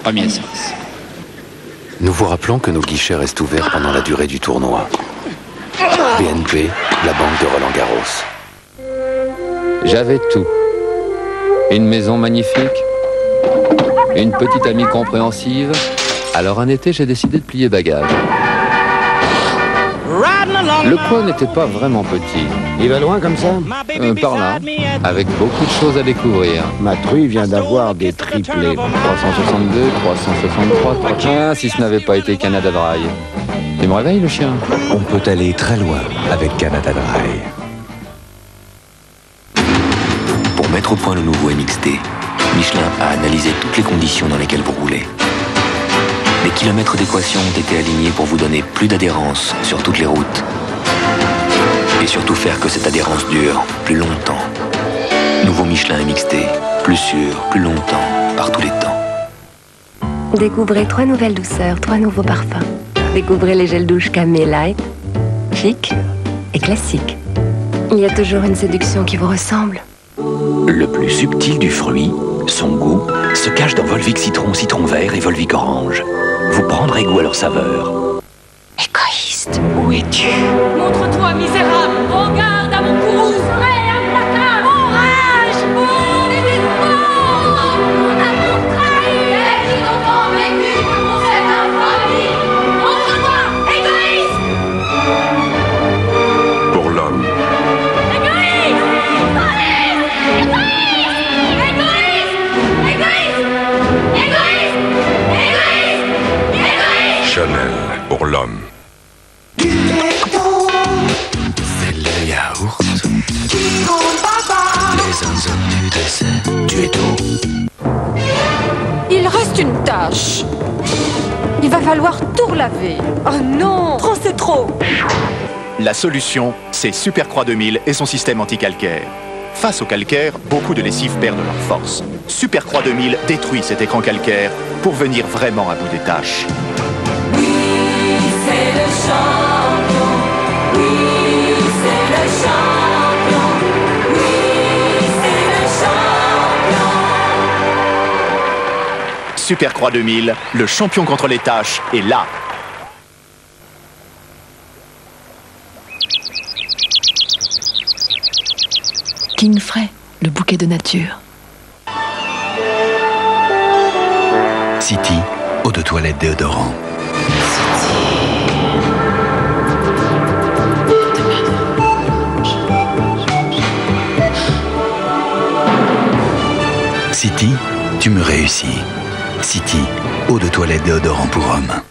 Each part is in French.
Premier service. Nous vous rappelons que nos guichets restent ouverts pendant la durée du tournoi. BNP, la banque de Roland-Garros. J'avais tout. Une maison magnifique, une petite amie compréhensive. Alors un été, j'ai décidé de plier bagage. Le coin n'était pas vraiment petit. Il va loin comme ça? Par là, avec beaucoup de choses à découvrir. Ma truie vient d'avoir des triplés. 362, 363, 315, si ce n'avait pas été Canada Dry. Tu me réveilles, le chien? On peut aller très loin avec Canada Dry. Pour mettre au point le nouveau MXT, Michelin a analysé toutes les conditions dans lesquelles vous roulez. Les kilomètres d'équation ont été alignés pour vous donner plus d'adhérence sur toutes les routes. Et surtout faire que cette adhérence dure plus longtemps. Nouveau Michelin MXT, plus sûr, plus longtemps, par tous les temps. Découvrez 3 nouvelles douceurs, 3 nouveaux parfums. Découvrez les gels douche Camé Light, chic et classique. Il y a toujours une séduction qui vous ressemble. Le plus subtil du fruit, son goût, se cache dans Volvic Citron, Citron Vert et Volvic Orange. Vous prendrez goût à leur saveur. Égoïste, Où es-tu? Montre-toi, misérable! Regarde à mon cou! Je serai implacable! Mon rage! Mon désespoir! Mon amour trahi! Et qui n'ont vécu que pour cette infamie! Montre-toi, égoïste! Pour l'homme. Égoïste! Égoïste! Égoïste! Égoïste! Égoïste! Égoïste! Chanel pour l'homme. C'est le yaourt. Les zinzins du dessert. Du étau. Il reste une tâche. Il va falloir tout relaver. Oh non! Trop, c'est trop! La solution, c'est Supercroix 2000 et son système anti-calcaire. Face au calcaire, beaucoup de lessives perdent leur force. Supercroix 2000 détruit cet écran calcaire pour venir vraiment à bout des tâches. Oui, c'est le champion. Oui, c'est le champion. Oui, c'est le champion. Supercroix 2000, le champion contre les tâches, est là. King Frais, le bouquet de nature. City, eau de toilette déodorant. City, tu me réussis. City, eau de toilette déodorant pour hommes.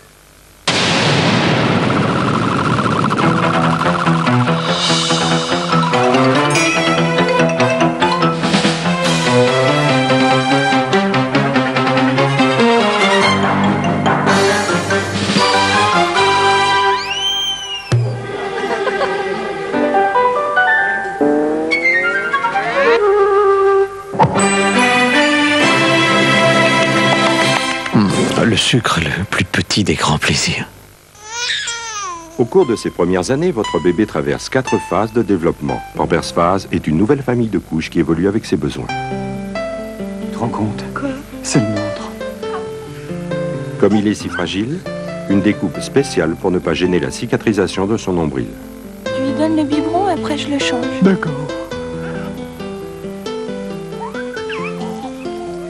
Le sucre, le plus petit des grands plaisirs. Au cours de ses premières années, votre bébé traverse 4 phases de développement. Pampers Phase est une nouvelle famille de couches qui évolue avec ses besoins. Tu te rends compte? Quoi? C'est le nôtre. Comme il est si fragile, une découpe spéciale pour ne pas gêner la cicatrisation de son nombril. Tu lui donnes le biberon, après je le change. D'accord.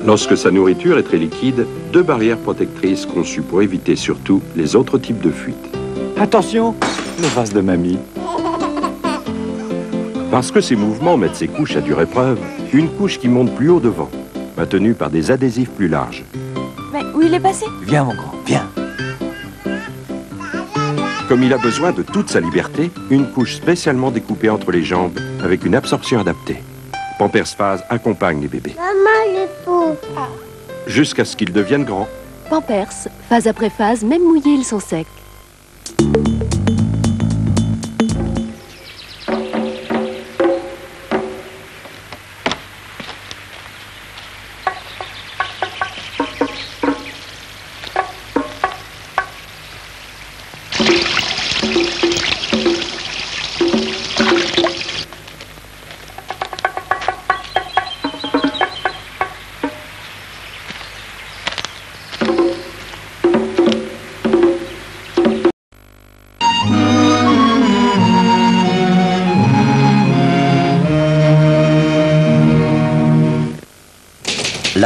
Lorsque sa nourriture est très liquide, 2 barrières protectrices conçues pour éviter surtout les autres types de fuites. Attention, le vase de mamie. Parce que ces mouvements mettent ses couches à dure épreuve, une couche qui monte plus haut devant, maintenue par des adhésifs plus larges. Mais où il est passé? Viens mon grand, viens. Comme il a besoin de toute sa liberté, une couche spécialement découpée entre les jambes avec une absorption adaptée. Pampers Phase accompagne les bébés. Maman, le pot. Jusqu'à ce qu'ils deviennent grands. Pampers, phase après phase, même mouillés, ils sont secs.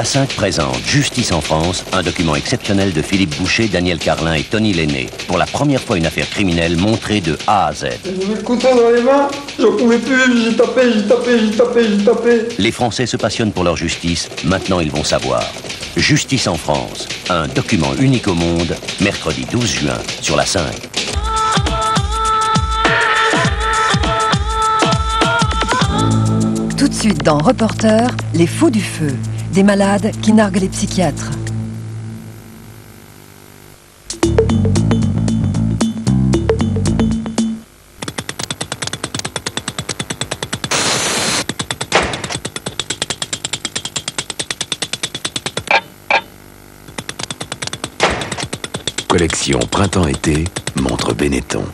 l'A5 présente Justice en France, un document exceptionnel de Philippe Boucher, Daniel Carlin et Tony Lenné. Pour la première fois, une affaire criminelle montrée de A à Z. J'avais le couteau dans les mains, j'en pouvais plus, j'ai tapé. Les Français se passionnent pour leur justice, maintenant ils vont savoir. Justice en France, un document unique au monde, mercredi 12 juin, sur la 5. Tout de suite dans Reporter, les faux du feu, des malades qui narguent les psychiatres. Collection printemps-été, montre Benetton.